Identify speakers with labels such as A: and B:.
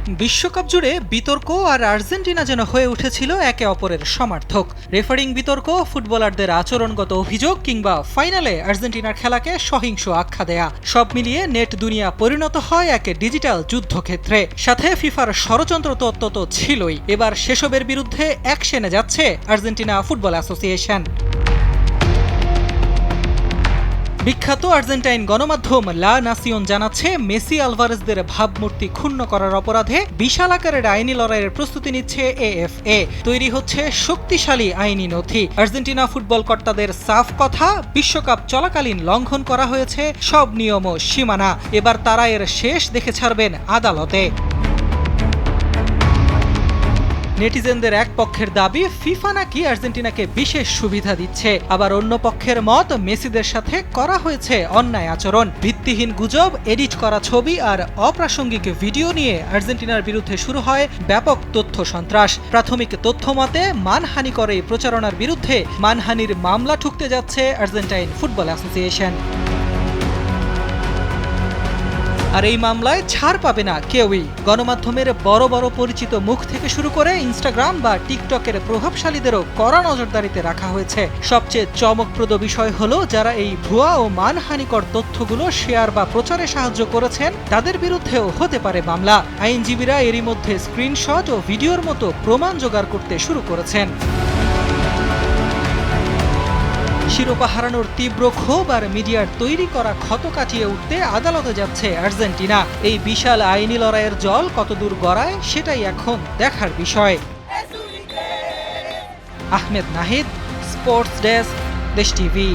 A: বিশ্বকাপ জুড়ে বিতর্ক আর আর্জেন্টিনা যেন হয়ে উঠেছিল একে অপরের সমার্থক। রেফারিং বিতর্ক, ফুটবলারদের আচরণগত অভিযোগ কিংবা ফাইনালে আর্জেন্টিনার খেলাকে সহিংস আখ্যা দেয়া, সব মিলিয়ে নেট দুনিয়া পরিণত হয় এক ডিজিটাল যুদ্ধক্ষেত্রে। সাথে ফিফার ষড়যন্ত্র তত্ত্ব তো ছিলই। এবার সেসবের বিরুদ্ধে অ্যাকশনে যাচ্ছে আর্জেন্টিনা ফুটবল অ্যাসোসিয়েশন। বিখ্যাত আর্জেন্টাইন গণমাধ্যম লা নাসিওন জানাচ্ছে, মেসি আলভারেজদের ভাবমূর্তি ক্ষুণ্ণ করার অপরাধে বিশাল আকারের আইনি লড়াইয়ের প্রস্তুতি নিচ্ছে এএফএ। তৈরি হচ্ছে শক্তিশালী আইনি নথি। আর্জেন্টিনা ফুটবল কর্তাদের সাফ কথা, বিশ্বকাপ চলাকালীন লঙ্ঘন করা হয়েছে সব নিয়ম ও সীমানা। এবার তারা এর শেষ দেখে ছাড়বেন আদালতে। নেটিজেনদের এক পক্ষের দাবি, ফিফা নাকি আর্জেন্টিনাকে বিশেষ সুবিধা দিচ্ছে, আবার অন্য পক্ষের মত, মেসিদের সাথে করা হয়েছে অন্যায় আচরণ। ভিত্তিহীন গুজব, এডিট করা ছবি আর অপ্রাসঙ্গিক ভিডিও নিয়ে আর্জেন্টিনার বিরুদ্ধে শুরু হয় ব্যাপক তথ্য সন্ত্রাস। প্রাথমিক তথ্য মতে, মানহানিকর এই প্রচারণার বিরুদ্ধে মানহানির মামলা ঠুকতে যাচ্ছে আর্জেন্টাইন ফুটবল অ্যাসোসিয়েশন। আর এই মামলায় ছাড় পাবে না কেউই। গণমাধ্যমের বড় বড় পরিচিত মুখ থেকে শুরু করে ইনস্টাগ্রাম বা টিকটকের প্রভাবশালীদেরও কড়া নজরদারিতে রাখা হয়েছে। সবচেয়ে চমকপ্রদ বিষয় হলো, যারা এই ভুয়া ও মানহানিকর তথ্যগুলো শেয়ার বা প্রচারে সাহায্য করেছেন, তাদের বিরুদ্ধেও হতে পারে মামলা। আইনজীবীরা এরই মধ্যে স্ক্রিনশট ও ভিডিওর মতো প্রমাণ জোগাড় করতে শুরু করেছেন। শিরোপা হারানোর তীব্র ক্ষোভ আর মিডিয়ার তৈরি করা ক্ষত কাটিয়ে উঠতে আদালতে যাচ্ছে আর্জেন্টিনা। এই বিশাল আইনি লড়াইয়ের জল কতদূর গড়ায়, সেটাই এখন দেখার বিষয়। আহমেদ নাহিদ, স্পোর্টস ডেস্ক, দেশ টিভি।